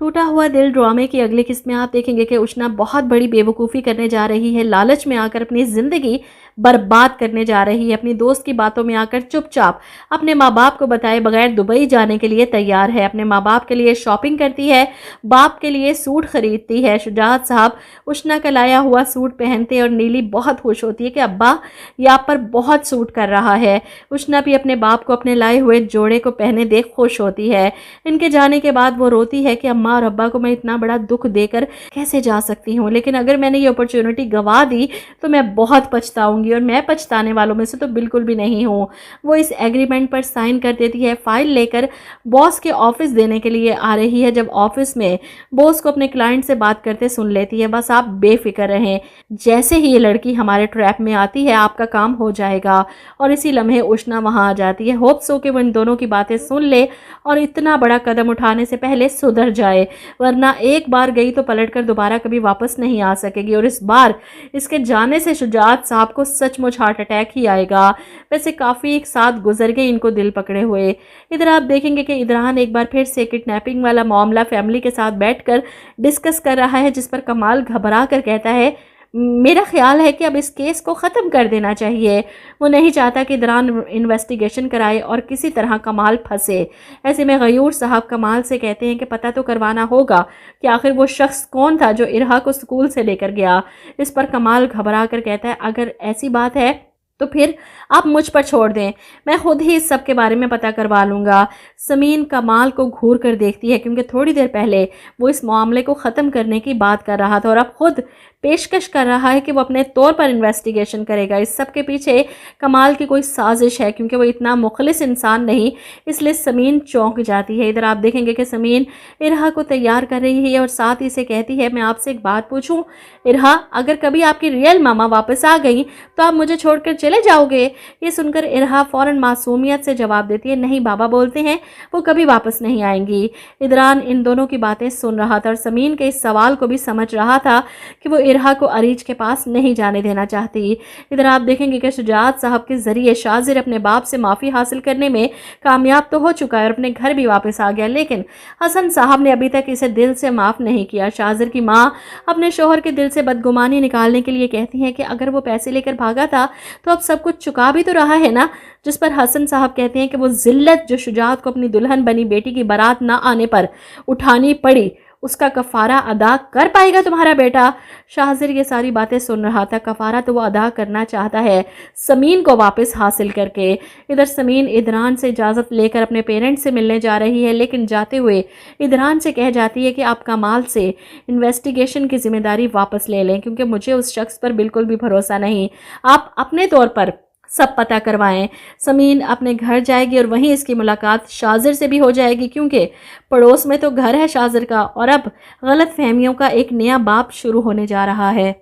टूटा हुआ दिल ड्रामे की अगली किस्त में आप देखेंगे कि उष्णा बहुत बड़ी बेवकूफ़ी करने जा रही है। लालच में आकर अपनी ज़िंदगी बर्बाद करने जा रही है। अपनी दोस्त की बातों में आकर चुपचाप अपने माँ बाप को बताए बगैर दुबई जाने के लिए तैयार है। अपने माँ बाप के लिए शॉपिंग करती है, बाप के लिए सूट खरीदती है। शुजात साहब उष्णा का लाया हुआ सूट पहनते और नीली बहुत खुश होती है कि अब्बा ये आप पर बहुत सूट कर रहा है। उष्णा भी अपने बाप को अपने लाए हुए जोड़े को पहने देख खुश होती है। इनके जाने के बाद वो रोती है कि अम्मा और अब्बा को मैं इतना बड़ा दुख देकर कैसे जा सकती हूँ, लेकिन अगर मैंने ये अपॉर्चुनिटी गंवा दी तो मैं बहुत पछताऊंगी और मैं पछताने वालों में से तो बिल्कुल भी नहीं हूँ। वो इस एग्रीमेंट पर साइन कर देती है। फाइल लेकर बॉस के ऑफिस देने के लिए आ रही है। जब ऑफिस में बॉस को अपने क्लाइंट से बात करते सुन लेती है। बस आप बेफिक्र रहें, जैसे ही ये लड़की हमारे ट्रैप में आती है आपका काम हो जाएगा। और इसी लम्हे उष्णा वहाँ आ जाती है। होप सो कि वो इन दोनों की बातें सुन ले और इतना बड़ा कदम उठाने से पहले सुधर जाए, वरना एक बार गई तो पलटकर दोबारा कभी वापस नहीं आ सकेगी। और इस बार इसके जाने से शुजात साहब को सचमुच हार्ट अटैक ही आएगा। वैसे काफ़ी एक साथ गुजर गए इनको दिल पकड़े हुए। इधर आप देखेंगे कि इदरान एक बार फिर से किडनैपिंग वाला मामला फैमिली के साथ बैठकर डिस्कस कर रहा है, जिस पर कमाल घबरा कर कहता है मेरा ख्याल है कि अब इस केस को ख़त्म कर देना चाहिए। वो नहीं चाहता कि इदरान इन्वेस्टिगेशन कराए और किसी तरह कमाल फंसे। ऐसे में गयूर साहब कमाल से कहते हैं कि पता तो करवाना होगा कि आखिर वो शख्स कौन था जो इरहा को स्कूल से लेकर गया। इस पर कमाल घबरा कर कहता है अगर ऐसी बात है तो फिर आप मुझ पर छोड़ दें, मैं खुद ही इस सब के बारे में पता करवा लूँगा। समीन कमाल को घूर कर देखती है क्योंकि थोड़ी देर पहले वो इस मामले को ख़त्म करने की बात कर रहा था और अब खुद पेशकश कर रहा है कि वो अपने तौर पर इन्वेस्टिगेशन करेगा। इस सब के पीछे कमाल की कोई साजिश है क्योंकि वो इतना मुखलिस इंसान नहीं, इसलिए समीन चौंक जाती है। इधर आप देखेंगे कि समीन इरहा को तैयार कर रही है और साथ ही से कहती है मैं आपसे एक बात पूछूं इरहा, अगर कभी आपकी रियल मामा वापस आ गई तो आप मुझे छोड़कर चले जाओगे? ये सुनकर इरहा फ़ौरन मासूमियत से जवाब देती है नहीं बाबा बोलते हैं वो कभी वापस नहीं आएंगी। इदरान इन दोनों की बातें सुन रहा था और समीन के इस सवाल को भी समझ रहा था कि वो इरहा को अरीज के पास नहीं जाने देना चाहती। इधर आप देखेंगे कि शुजात साहब के जरिए शाजिर अपने बाप से माफ़ी हासिल करने में कामयाब तो हो चुका है और अपने घर भी वापस आ गया, लेकिन हसन साहब ने अभी तक इसे दिल से माफ़ नहीं किया। शाजिर की माँ अपने शोहर के दिल से बदगुमानी निकालने के लिए कहती हैं कि अगर वो पैसे लेकर भागा था तो अब सब कुछ चुका भी तो रहा है ना। जिस पर हसन साहब कहते हैं कि वो जिल्लत जो शुजात को अपनी दुल्हन बनी बेटी की बारात ना आने पर उठानी पड़ी उसका कफ़ारा अदा कर पाएगा तुम्हारा बेटा। शाहजिर ये सारी बातें सुन रहा था। कफ़ारा तो वो अदा करना चाहता है समीन को वापस हासिल करके। इधर समीन इदरान से इजाज़त लेकर अपने पेरेंट्स से मिलने जा रही है, लेकिन जाते हुए इदरान से कह जाती है कि आप कमाल से इन्वेस्टिगेशन की जिम्मेदारी वापस ले लें क्योंकि मुझे उस शख्स पर बिल्कुल भी भरोसा नहीं, आप अपने तौर पर सब पता करवाएं। समीन अपने घर जाएगी और वहीं इसकी मुलाकात शाजिर से भी हो जाएगी क्योंकि पड़ोस में तो घर है शाजिर का और अब गलत फहमियों का एक नया बाब शुरू होने जा रहा है।